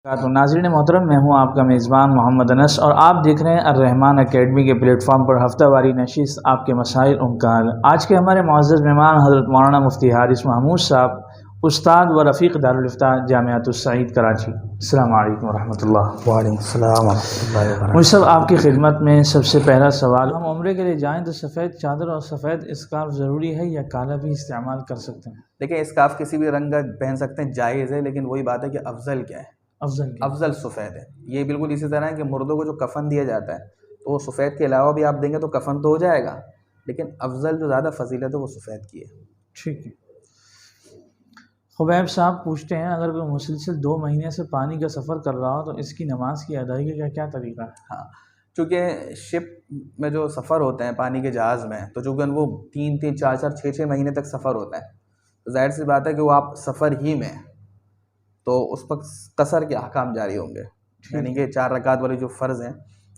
तो नाज़रीन मोहतरम, मैं हूं आपका मेज़बान मोहम्मद अनस और आप देख रहे हैं अर्रहमान एकेडमी के प्लेटफॉर्म पर हफ्तावारी नशिस्त आपके मसाइल उनका हल। आज के हमारे मुअज़्ज़ज़ मेहमान हज़रत मौलाना मुफ्ती हारिस महमूद साहब, उस्ताद व रफ़ीक़ दारुल इफ्ता जामिअतुस सईद कराची। अस्सलामु अलैकुम व रहमतुल्लाह। वालेकुम सलाम व रहमतुल्लाहि व मुझे सब बरकातहू। आपकी खिदमत में सबसे पहला सवाल, हम उम्रे के लिए जाएँ तो सफ़ेद चादर और सफ़ेद स्कार्फ ज़रूरी है या काला भी इस्तेमाल कर सकते हैं? देखिए, स्कार्फ किसी भी रंग का पहन सकते हैं, जायज़ है, लेकिन वही बात है कि अफ़ज़ल क्या है? अफजल के अफ़ज़ल सफ़ेद है। ये बिल्कुल इसी तरह है कि मुर्दों को जो कफ़न दिया जाता है, तो वो सफ़ेद के अलावा भी आप देंगे तो कफ़न तो हो जाएगा, लेकिन अफ़ज़ल जो ज़्यादा फ़ज़ीलत है वो सफ़ेद की है। ठीक है। खुबैब साहब पूछते हैं, अगर कोई मुसलसल 2 महीने से पानी का सफ़र कर रहा हो तो इसकी नमाज की अदायगी का क्या तरीका है? हाँ, चूँकि शिप में जो सफ़र होते हैं पानी के जहाज़ में, तो चूँकि वो 3-3, 4-4, 6-6 महीने तक सफ़र होता है, तो ज़ाहिर-सी बात है कि वो आप सफ़र ही में, तो उस वक़्त कसर के अहकाम जारी होंगे। यानी ठीक है। कि 4 रकात वाले जो फ़र्ज़ हैं,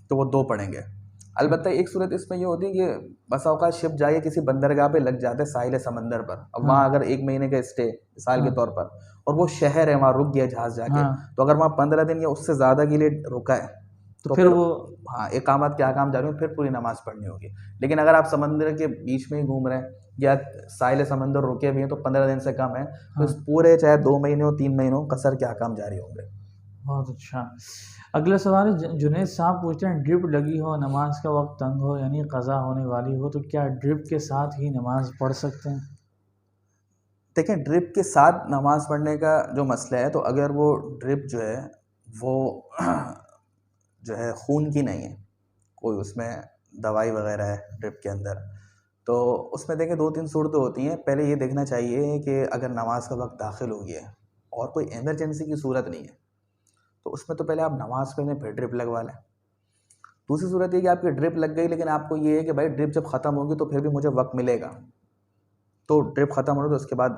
तो वो 2 पढ़ेंगे। ठीक। अलबत्ता एक सूरत इसमें ये होती है कि बसा औक़ात शिप जाके किसी बंदरगाह पे लग जाते हैं साहिल समंदर पर। अब हाँ। वहाँ अगर 1 महीने का स्टे मिसाल के हाँ। तौर पर, और वो शहर है, वहाँ रुक गया जहाज़ जाके, हाँ। तो अगर वहाँ 15 दिन या उससे ज़्यादा के लिए रुका है, तो तो फिर फिर वो हाँ, इक़ामत के अहकाम जारी हों, फिर पूरी नमाज़ पढ़नी होगी। लेकिन अगर आप समंदर के बीच में ही घूम रहे हैं या साहिल समंदर रुके भी हैं, तो 15 दिन से कम है, तो इस हाँ। पूरे चाहे 2 महीने हो, 3 महीने हो, कसर के अहकाम जारी होंगे। बहुत अच्छा। अगला सवाल है, जुनैद साहब पूछते हैं, ड्रिप लगी हो, नमाज का वक्त तंग हो यानी क़ज़ा होने वाली हो, तो क्या ड्रिप के साथ ही नमाज पढ़ सकते हैं? देखिए, ड्रिप के साथ नमाज़ पढ़ने का जो मसला है, तो अगर वो ड्रिप जो है, वो जो है खून की नहीं है, कोई उसमें दवाई वग़ैरह है ड्रिप के अंदर, तो उसमें देखिए 2-3 सूरतें होती हैं। पहले ये देखना चाहिए कि अगर नमाज का वक़्त दाखिल हो गया है और कोई इमरजेंसी की सूरत नहीं है, तो उसमें तो पहले आप नमाज़ पढ़ लें, फिर ड्रिप लगवा लें। दूसरी सूरत ये कि आपकी ड्रिप लग गई, लेकिन आपको ये है कि भाई ड्रिप जब ख़त्म होगी तो फिर भी मुझे वक़्त मिलेगा, तो ड्रिप ख़त्म हो तो उसके बाद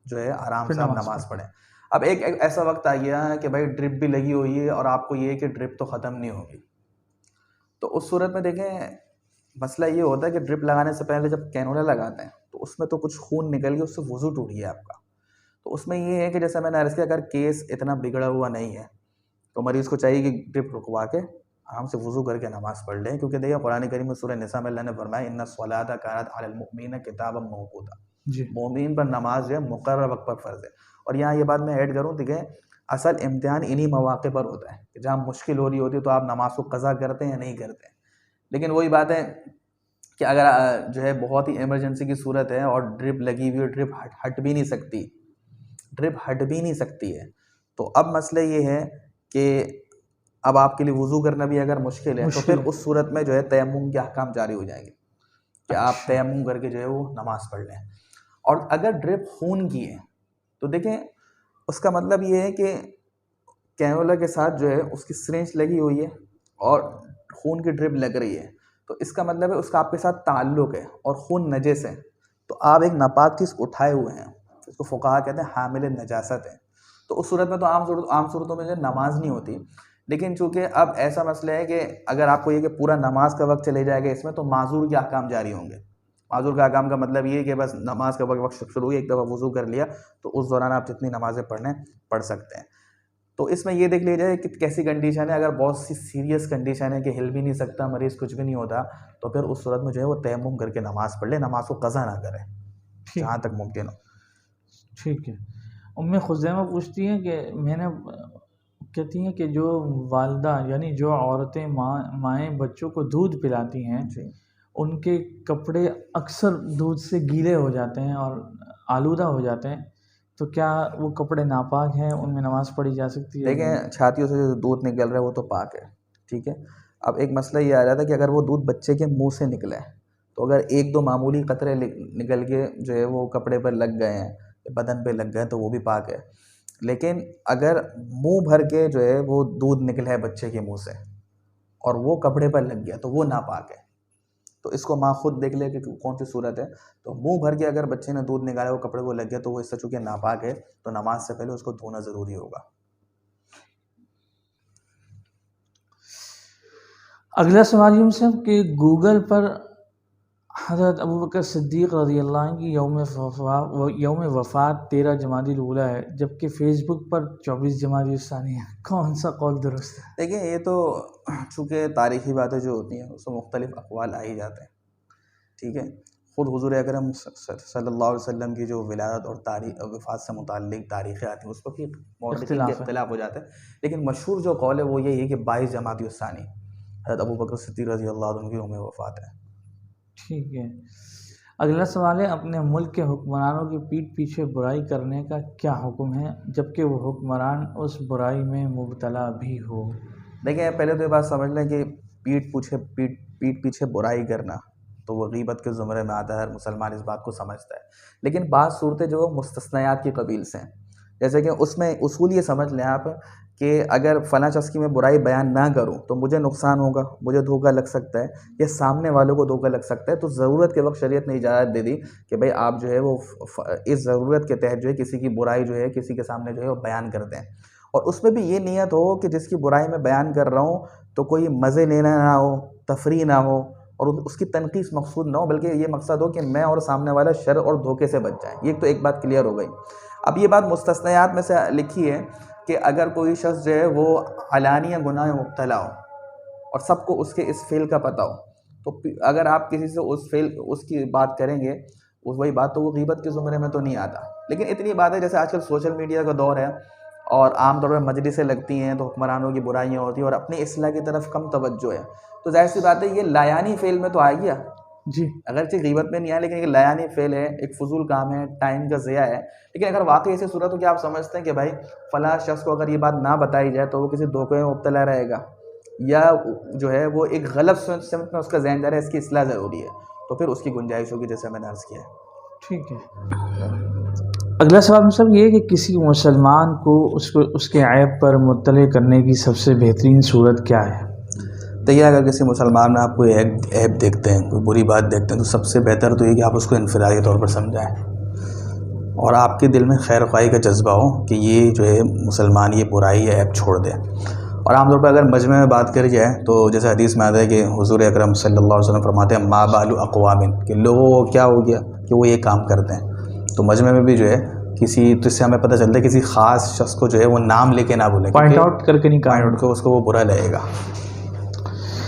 जो है आराम फिर से आप नमाज नमाज़ पढ़। पढ़ें। अब एक ऐसा वक़्त आ गया है कि भाई ड्रिप भी लगी हुई है और आपको ये है कि ड्रिप तो ख़त्म नहीं होगी। तो उस सूरत में देखें, मसला ये होता है कि ड्रिप लगाने से पहले जब कैनुला लगाते हैं, तो उसमें तो कुछ खून निकल गया, उससे वज़ू टूट गया आपका। तो उसमें ये है कि जैसे मैंने अर्ज़ किया, अगर केस इतना बिगड़ा हुआ नहीं है, तो मरीज़ को चाहिए कि ड्रिप रुकवा के आराम से वज़ू करके नमाज़ पढ़ लें, क्योंकि देखिए कुरान करीम में सूरह निसा में अल्लाह ने फरमाया, इन्ना स्वलाता कानत अलल मुमिनीना किताबम मौक़ूता, जी। मोमिन पर नमाज जो है मुकर्रर वक्त पर फ़र्ज़ है। और यहाँ ये बात मैं ऐड करूँ, देखें असल इम्तिहान इन्हीं मौक़े पर होता है कि जहाँ मुश्किल हो रही होती है, तो आप नमाज को क़ज़ा करते हैं या नहीं करते हैं। लेकिन वही बात है कि अगर जो है बहुत ही इमरजेंसी की सूरत है और ड्रिप लगी हुई है, ड्रिप हट भी नहीं सकती, ड्रिप हट भी नहीं सकती है, तो अब मसला ये है कि अब आपके लिए वज़ू करना भी अगर मुश्किल है, तो फिर मुश्किल है। उस सूरत में जो है तयम्मुम के अहकाम जारी हो जाएंगे कि आप अच्छा। तयम्मुम करके जो है वो नमाज़ पढ़ लें। और अगर ड्रिप खून की है, तो देखें उसका मतलब ये है कि कैनुला के साथ जो है उसकी सिरिंज लगी हुई है और खून की ड्रिप लग रही है, तो इसका मतलब है उसका आपके साथ ताल्लुक़ है और खून नजस है, तो आप एक नापाक चीज़ उठाए हुए हैं, इसको फ़ुक़हा कहते हैं हामिल नजासत है। तो उस सूरत में तो आम सूरतों में जो नमाज नहीं होती। लेकिन चूँकि अब ऐसा मसला है कि अगर आपको ये कि पूरा नमाज का वक्त चले जाएगा इसमें, तो माजूर के अहकाम जारी होंगे। माजूर का अहकाम का मतलब ये है कि बस नमाज का वक्त शुरू हुई, एक दफ़ा वज़ू कर लिया, तो उस दौरान आप जितनी नमाज़ें पढ़ने पढ़ सकते हैं। तो इसमें ये देख लीजिए कि कैसी कंडीशन है। अगर बहुत सी सीरियस कंडीशन है कि हिल भी नहीं सकता मरीज़, कुछ भी नहीं होता, तो फिर उस सूरत में जो है वो तयम्मुम करके नमाज़ पढ़ ले, नमाज को क़ज़ा ना करें ठीक जहाँ है। तक मुमकिन हो। ठीक है। उम्मे खुज़ैमा पूछती हैं कि मैंने कहती हैं कि जो वालिदा यानी जो औरतें माएँ बच्चों को दूध पिलाती हैं, जी। उनके कपड़े अक्सर दूध से गीले हो जाते हैं और आलूदा हो जाते हैं, तो क्या वो कपड़े नापाक हैं, उनमें नमाज़ पढ़ी जा सकती है कि नहीं? देखें, छातियों से जो दूध निकल रहा है वो तो पाक है, ठीक है। अब एक मसला ये आ रहा था कि अगर वो दूध बच्चे के मुंह से निकले, तो अगर 1-2 मामूली कतरे निकल के जो है वो कपड़े पर लग गए हैं, बदन पे लग गए हैं, तो वो भी पाक है। लेकिन अगर मुंह भर के जो है वो दूध निकला है बच्चे के मुंह से और वो कपड़े पर लग गया, तो वो नापाक है। तो इसको माँ खुद देख ले कि कौन सी सूरत है। तो मुंह भर के अगर बच्चे ने दूध निकाला, वो कपड़े को लग गया, तो वो इससे चूंकि नापाक है, तो नमाज से पहले उसको धोना ज़रूरी होगा। अगला सवाल यूँ सर कि गूगल पर हज़रत अबू बकर सिद्दीक़ रज़ी अल्लाह अन्हु की यौम वफ़ात 13 जमादिल ऊला है, जबकि फ़ेसबुक पर 24 जमादिल सानी है। कौन सा कौल दुरुस्त है? देखिए ये तो चूँकि तारीख़ी बातें जो होती हैं उसमें मुख्तलिफ़ अक़वाल आ ही जाते हैं, ठीक है। ख़ुद हुज़ूर अकरम सल्लल्लाहु अलैहि वसल्लम की जो विलादत और वफ़ात से मुताल्लिक़ तारीख़ें आती हैं उस पर भी मौरख़ीन के इख्तिलाफ़ है। इख्तिलाफ़ हो जाता है। लेकिन मशहूर जो कौल है वो यही है कि 22 जमादिल सानी हज़रत अबू बकर सिद्दीक़ रज़ी अल्लाह अन्हु की यौम वफ़ात है। ठीक है। अगला सवाल है, अपने मुल्क के हुक्मरानों की पीठ पीछे बुराई करने का क्या हुक्म है, जबकि वो हुक्मरान उस बुराई में मुब्तला भी हो? देखिए पहले तो ये बात समझ लें कि पीठ पीछे बुराई करना तो वो गीबत के ज़ुमरे में आता है, हर मुसलमान इस बात को समझता है। लेकिन बाज़ सूरतें जो मुस्तस्नायात की कबील से हैं, जैसे कि उसमें उसूल ये समझ लें आप कि अगर फ़लाँ शख़्स की मैं बुराई बयान ना करूँ तो मुझे नुकसान होगा, मुझे धोखा लग सकता है या सामने वालों को धोखा लग सकता है। तो ज़रूरत के वक़्त शरीयत ने इजाज़त दे दी कि भाई आप जो है वो इस ज़रूरत के तहत जो है किसी की बुराई जो है किसी के सामने जो है वो बयान कर दें। और उसमें भी ये नियत हो कि जिसकी बुराई मैं बयान कर रहा हूँ तो कोई मज़े लेना ना हो, तफरीह ना हो और उसकी तनक़ीस मकसूद ना हो, बल्कि ये मकसद हो कि मैं और सामने वाला शर और धोखे से बच जाए। ये तो एक बात क्लियर हो गई। अब ये बात मुस्तस्नायात में से लिखी है कि अगर कोई शख्स जो है वो अलानिया गुनाह में मुब्तला हो और सबको उसके इस फ़ेल का पता हो, तो अगर आप किसी से उसकी बात करेंगे वही बात, तो वो गीबत के ज़ुमरे में तो नहीं आता। लेकिन इतनी बात है, जैसे आजकल सोशल मीडिया का दौर है और आम तौर पर मजलिसें लगती हैं तो हुक्मरानों की बुराइयाँ होती हैं और अपनी इस्लाह की तरफ कम तवज्जो है, तो ज़ाहिर सी बात है ये लायानी फ़ेल में तो आ गया। जी। अगरचे गीबत में नहीं आया, लेकिन एक लायानी फ़ेल है, एक फ़ुज़ूल काम है, टाइम का ज़िया है। लेकिन अगर वाक़ई ऐसी सूरत हो कि आप समझते हैं कि भाई फ़लाँ शख़्स को अगर ये बात ना बताई जाए तो वो किसी धोखे में मुब्तला रहेगा या जो है वो एक गलत सिमत में उसका ज़हन जा रहा है, इसकी इस्लाह ज़रूरी है, तो फिर उसकी गुंजाइश होगी, जैसे मैंने अर्ज़ किया है। ठीक है। अगला सवाल मतलब ये है कि किसी मुसलमान को उसके ऐब पर मुत्तले करने की सबसे बेहतरीन सूरत क्या है? देखिए अगर किसी मुसलमान में आप कोई ऐब देखते हैं, कोई बुरी बात देखते हैं, तो सबसे बेहतर तो ये कि आप उसको इन्फिरादी तौर पर समझाएँ और आपके दिल में खैर ख्वाही का जज्बा हो कि ये जो है मुसलमान ये बुराई या ऐब छोड़ दे। और आमतौर पर अगर मजमे में बात करी जाए तो जैसे हदीस में आता है कि हुज़ूर अकरम सल्लल्लाहु अलैहि वसल्लम फरमाते हैं मा बालु अक़वामिन, कि लोगों को क्या हो गया कि वो ये काम करते हैं। तो मजमे में भी जो है तो इससे हमें पता चलता है किसी ख़ास शख्स को जो है वो नाम लेके ना बोलें, पॉइंट आउट करके नहीं, पॉइंट आउट को उसको वो बुरा लगेगा।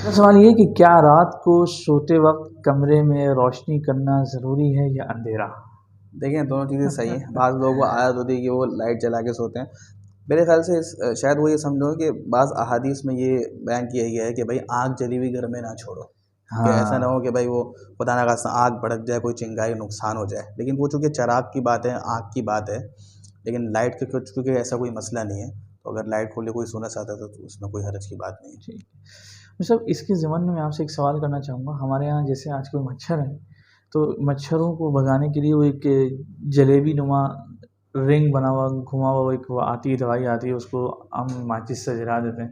सवाल ये कि क्या रात को सोते वक्त कमरे में रोशनी करना ज़रूरी है या अंधेरा? देखिए दोनों चीज़ें सही हैं। बाज़ लोगों को आदत होती है कि वो लाइट जला के सोते हैं। मेरे ख़्याल से शायद वो ये समझो कि बाज़ अहादीस में ये बयान किया गया है कि भाई आग जली हुई घर में ना छोड़ो, कि ऐसा ना हो कि भाई वो खुदा ना खास्ता आग भड़क जाए, कोई चिंगारी नुकसान हो जाए। लेकिन वो चूँकि चिराग की बात है, आग की बात है, लेकिन लाइट के कुछ क्योंकि ऐसा कोई मसला नहीं है, तो अगर लाइट खोले कोई सोना चाहता है तो उसमें कोई हर्ज की बात नहीं है। ठीक है। मतलब इसके ज़िमन में मैं आपसे एक सवाल करना चाहूँगा। हमारे यहाँ जैसे आजकल मच्छर हैं, तो मच्छरों को भगाने के लिए वो एक जलेबी नुमा रिंग बना हुआ घुमा हुआ एक वो आती है, दवाई आती है, उसको हम माचिस से जला देते हैं।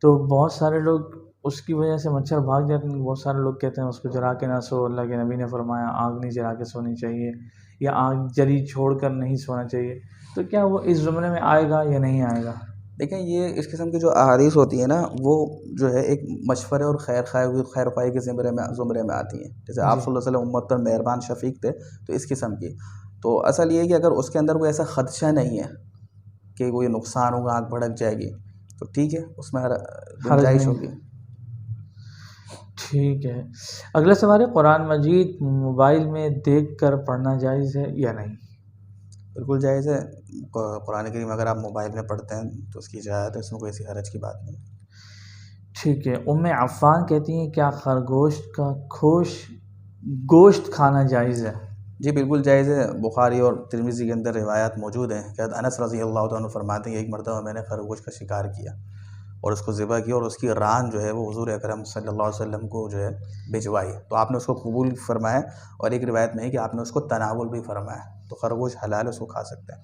तो बहुत सारे लोग उसकी वजह से मच्छर भाग जाते हैं। बहुत सारे लोग कहते हैं उसको जला के ना सो, अल्लाह के नबी ने फरमाया आग नहीं जला के सोनी चाहिए या आग जली छोड़कर नहीं सोना चाहिए। तो क्या वो इस ज़ुमरे में आएगा या नहीं आएगा? देखें ये इस किस्म की जो अहादीस होती है ना, वो जो है एक मशवरे और खैर ख्वाही के ज़ुमरे में आती हैं। जैसे आप सल्लल्लाहु अलैहि वसल्लम उम्मत पर मेहरबान शफ़ीक थे, तो इस किस्म की। तो असल ये है कि अगर उसके अंदर कोई ऐसा ख़दशा नहीं है कि कोई नुकसान होगा, आग भड़क जाएगी, तो ठीक है, उसमें गुंजाइश होगी। ठीक है। अगला सवाल है, कुरान मजीद मोबाइल में देख कर पढ़ना जायज़ है या नहीं? बिल्कुल जायज़ है। कुरान करीम अगर आप मोबाइल में पढ़ते हैं तो उसकी इजाज़त है, इसमें कोई ऐसी हरज की बात नहीं। ठीक है। उम्मे अफ़्फ़ान कहती हैं क्या खरगोश का गोश्त खाना जायज़ है? जी बिल्कुल जायज़ है। बुखारी और तिरमिज़ी के अंदर रिवायात मौजूद हैं कि अनस रज़ी अल्लाह तआला अन्हु फरमाते हैं एक मरतबा मैंने खरगोश का शिकार किया और उसको ज़िबह किया और उसकी रान जो है वो हुज़ूर अकरम सल्लल्लाहु अलैहि वसल्लम को जो है भिजवाई, तो आपने उसको कबूल फरमाया और एक रिवायत में है कि आपने उसको तनावुल भी फरमाया। तो खरगोश हलाल है, उसको खा सकते हैं।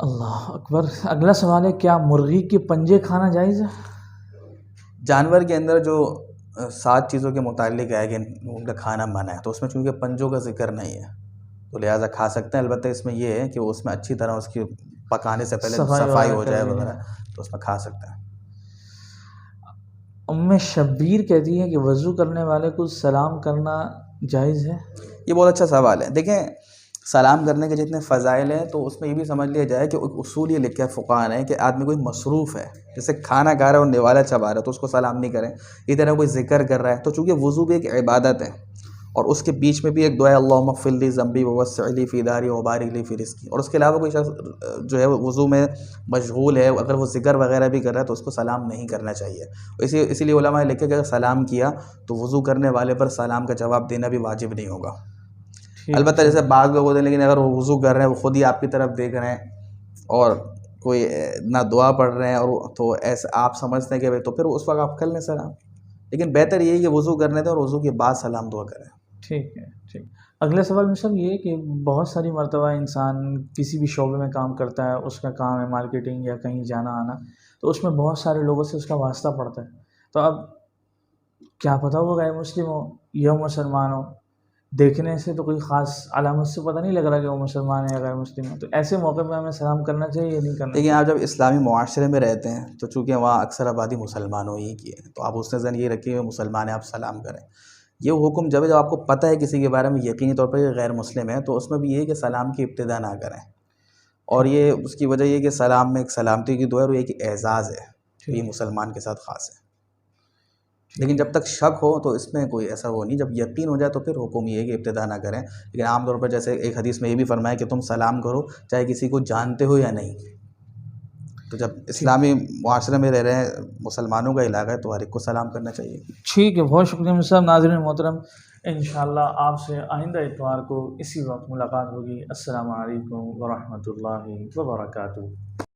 अल्लाह अकबर। अगला सवाल है, क्या मुर्गी के पंजे खाना जायज़ है? जानवर के अंदर जो 7 चीज़ों के मुतालिक है कि उनका खाना मना है, तो उसमें चूँकि पंजों का ज़िक्र नहीं है तो लिहाजा खा सकते हैं। अलबत्ता इसमें ये है कि उसमें अच्छी तरह उसकी पकाने से पहले सफाई हो जाए वगैरह, तो उसमें खा सकते हैं। उम्मे शब्बीर कहती है कि वज़ू करने वाले को सलाम करना जायज़ है। ये बहुत अच्छा सवाल है। देखें, सलाम करने के जितने फ़ज़ाइल हैं तो उसमें ये भी समझ लिया जाए कि एक उसूल ये लिखा है फ़ुक़हा ने कि आदमी कोई मसरूफ़ है, जैसे खाना खा रहा है और निवाला चबा रहा है तो उसको सलाम नहीं करें। इसी तरह कोई ज़िक्र कर रहा है तो चूँकि वज़ू भी एक इबादत है और उसके बीच में भी एक दुआ है, अल्लाहुम्मा ग़फ़िर ली ज़ंबी ववस्सिअ फ़ी दारी व बारिक ली फ़ी रिज़्क़ी, और उसके अलावा कोई शख़्स जो है वज़ू में मशगूल है, अगर वो ज़िक्र वगैरह भी कर रहा है तो उसको सलाम नहीं करना चाहिए। इसीलिए उलमा ने लिखा कि अगर सलाम किया तो वज़ू करने वाले पर सलाम का जवाब देना भी वाजिब नहीं होगा। अलबत्ता जैसे बाज़ लोग होते हैं, लेकिन अगर वो वज़ू कर रहे हैं, वो खुद ही आपकी तरफ देख रहे हैं और कोई ना दुआ पढ़ रहे हैं और तो ऐसा आप समझते हैं कि भाई तो फिर उस वक्त आप कर लें सलाम, लेकिन बेहतर ये है कि वज़ू करने दें और वज़ू के बाद सलाम दुआ करें। ठीक है, ठीक। अगला सवाल में सब ये है कि बहुत सारी मर्तबा इंसान किसी भी शोबे में काम करता है, उसका काम है मार्केटिंग या कहीं जाना आना, तो उसमें बहुत सारे लोगों से उसका वास्ता पड़ता है। तो अब क्या पता वो गैर मुस्लिम हो या मुसलमान हो, देखने से तो कोई ख़ास अलामत से पता नहीं लग रहा कि वो मुसलमान है या गैर मुस्लिम है, तो ऐसे मौके पे हमें सलाम करना चाहिए या नहीं करना देखिए, चाहिए? आप जब इस्लामी मुआशरे में रहते हैं तो चूँकि वहाँ अक्सर आबादी मुसलमानों ही की है, तो आप उसने ज़न ये रखिए मुसलमान है, आप सलाम करें। ये हुक्म जब आपको पता है किसी के बारे में यकीनी तौर पर ये गैर मुस्लिम है, तो उसमें भी ये है कि सलाम की इब्तिदा ना करें, और ठीक, ये उसकी वजह ये है कि सलाम में एक सलामती की दुआ है और ये एक एज़ाज़ है, तो ये ठीक, मुसलमान के साथ ख़ास है। ठीक लेकिन है। जब तक शक हो तो इसमें कोई ऐसा वो नहीं, जब यकीन हो जाए तो फिर हुक्म ये है कि इब्तिदा ना करें। लेकिन आम तौर पर जैसे एक हदीस में ये भी फरमाया कि तुम सलाम करो चाहे किसी को जानते हो या नहीं। तो जब ठीक, इस्लामी मुआशरे में रह रहे हैं, मुसलमानों का इलाका है, तो हर एक को सलाम करना चाहिए। ठीक है, बहुत शुक्रिया मुझे साहब। नाज़रीन मोहतरम, इंशाअल्लाह आपसे आइंदा इतवार को इसी वक्त मुलाकात होगी। अस्सलामु अलैकुम व रहमतुल्लाहि व बरकातुहू।